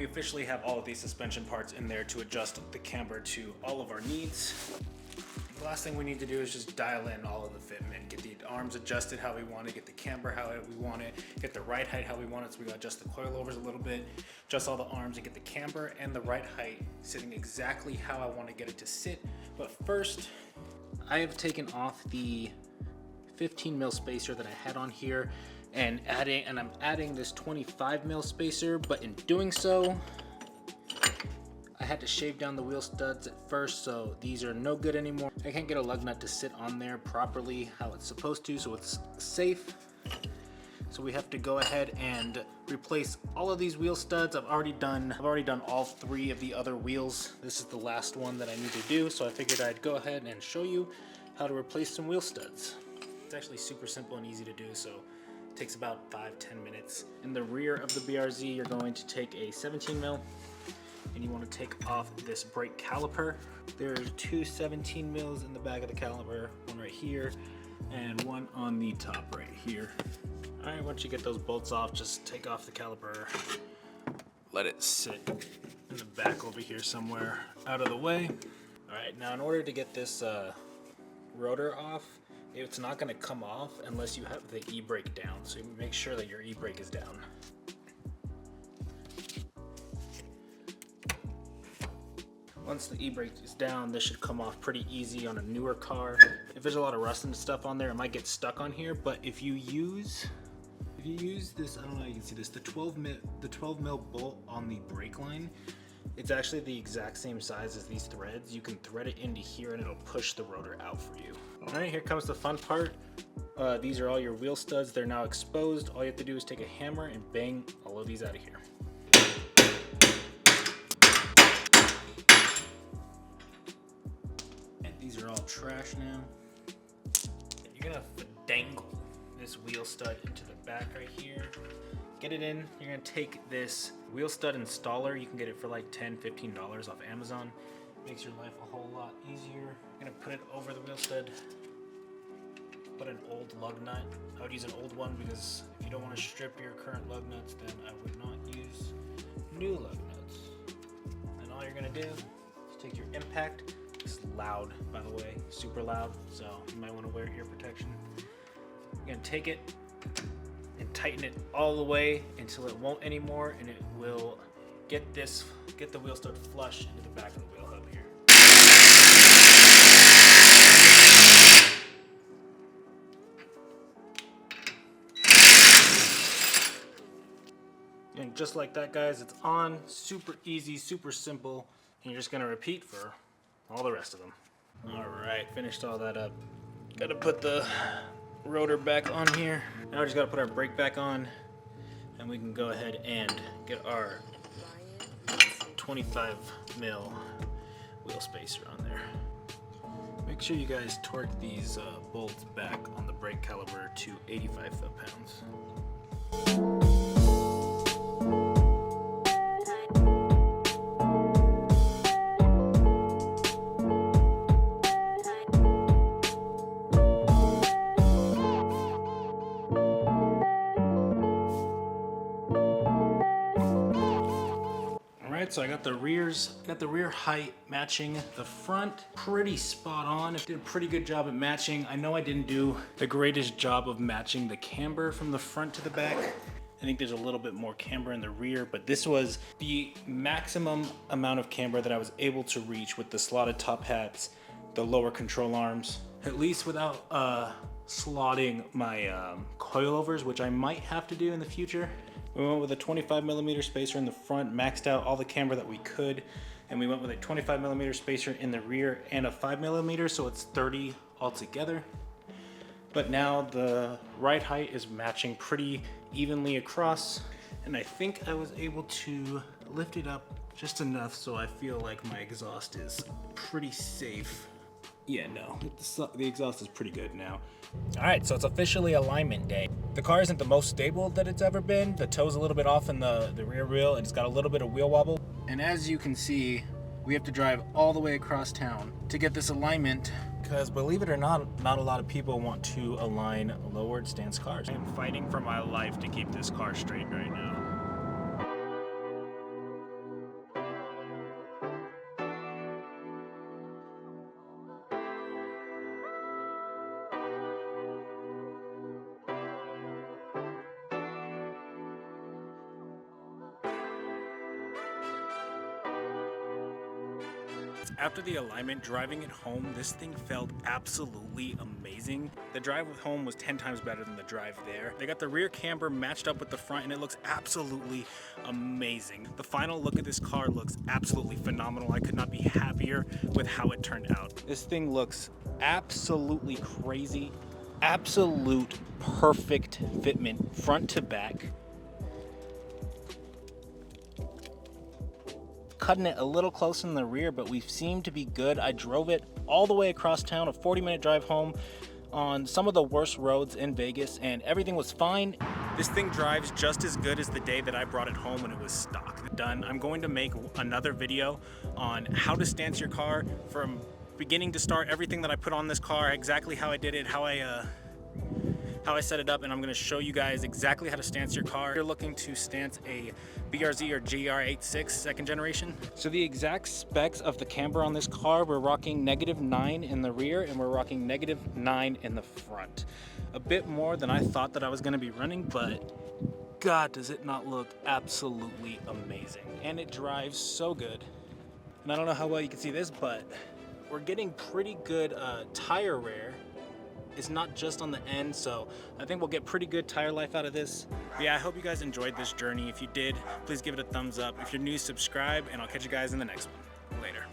officially have all of these suspension parts in there to adjust the camber to all of our needs. The last thing we need to do is just dial in all of the fitment, get the arms adjusted how we want it, get the camber how we want it, get the ride height how we want it, so we gotta adjust the coilovers a little bit, adjust all the arms and get the camber and the ride height sitting exactly how I want to get it to sit. But first, I have taken off the 15 mil spacer that I had on here and I'm adding this 25 mil spacer, but in doing so, I had to shave down the wheel studs at first, so these are no good anymore. I can't get a lug nut to sit on there properly how it's supposed to, so it's safe. So we have to go ahead and replace all of these wheel studs. I've already done all 3 of the other wheels. This is the last one that I need to do, so I figured I'd go ahead and show you how to replace some wheel studs. It's actually super simple and easy to do, so it takes about 5-10 minutes. In the rear of the BRZ, you're going to take a 17 mil and you want to take off this brake caliper. There are 2 17 mils in the back of the caliper, one right here and one on the top right here. All right, once you get those bolts off, just take off the caliper, let it sit in the back over here somewhere out of the way. All right, now in order to get this rotor off, it's not going to come off unless you have the e-brake down, so make sure that your e-brake is down. Once the e-brake is down, this should come off pretty easy on a newer car. If there's a lot of rust and stuff on there, it might get stuck on here, but if you use this, I don't know if you can see this, the 12 mil bolt on the brake line, it's actually the exact same size as these threads. You can thread it into here and it'll push the rotor out for you. All right, here comes the fun part. These are all your wheel studs. They're now exposed. All you have to do is take a hammer and bang all of these out of here. These are all trash now. You're gonna dangle this wheel stud into the back right here. Get it in. You're gonna take this wheel stud installer. You can get it for like $10-15 off Amazon. Makes your life a whole lot easier. You're gonna put it over the wheel stud. Put an old lug nut. I would use an old one because if you don't want to strip your current lug nuts, then I would not use new lug nuts. And all you're gonna do is take your impact. It's loud, by the way, super loud, so you might want to wear ear protection. You're gonna take it and tighten it all the way until it won't anymore, and it will get the wheel stud flush into the back of the wheel hub here. And just like that, guys, it's on. Super easy, super simple, and you're just gonna repeat for all the rest of them. All right, finished all that up. Gotta put the rotor back on here. Now we just gotta put our brake back on, and we can go ahead and get our 25 mil wheel spacer on there. Make sure you guys torque these bolts back on the brake caliper to 85 foot-pounds. So I got the rear height matching the front, pretty spot on. It did a pretty good job at matching. I know I didn't do the greatest job of matching the camber from the front to the back. I think there's a little bit more camber in the rear, but this was the maximum amount of camber that I was able to reach with the slotted top hats, the lower control arms, at least without slotting my coilovers, which I might have to do in the future. We went with a 25 millimeter spacer in the front, maxed out all the camber that we could, and we went with a 25 millimeter spacer in the rear and a 5 millimeter, so it's 30 altogether. But now the ride height is matching pretty evenly across, and I think I was able to lift it up just enough so I feel like my exhaust is pretty safe. Yeah, no, the exhaust is pretty good now. All right, so it's officially alignment day. The car isn't the most stable that it's ever been. The toe's a little bit off in the rear wheel, and it's got a little bit of wheel wobble. And as you can see, we have to drive all the way across town to get this alignment, because believe it or not a lot of people want to align lowered stance cars. I'm fighting for my life to keep this car straight right now. After the alignment, driving it home, this thing felt absolutely amazing. The drive home was 10 times better than the drive there. They got the rear camber matched up with the front and it looks absolutely amazing. The final look at this car looks absolutely phenomenal. I could not be happier with how it turned out. This thing looks absolutely crazy. Absolute perfect fitment front to back. Cutting it a little close in the rear, but we seem to be good. I drove it all the way across town, a 40-minute drive home on some of the worst roads in Vegas, and everything was fine. This thing drives just as good as the day that I brought it home when it was stock. Done. I'm going to make another video on how to stance your car from beginning to start, everything that I put on this car, exactly how I did it, how I set it up, and I'm going to show you guys exactly how to stance your car. If you're looking to stance a BRZ or GR86 second generation. So the exact specs of the camber on this car, we're rocking -9 in the rear and we're rocking -9 in the front. A bit more than I thought that I was going to be running, but God, does it not look absolutely amazing. And it drives so good. And I don't know how well you can see this, but we're getting pretty good tire wear. It's not just on the end, so I think we'll get pretty good tire life out of this. But yeah, I hope you guys enjoyed this journey. If you did, please give it a thumbs up. If you're new, subscribe, and I'll catch you guys in the next one. Later.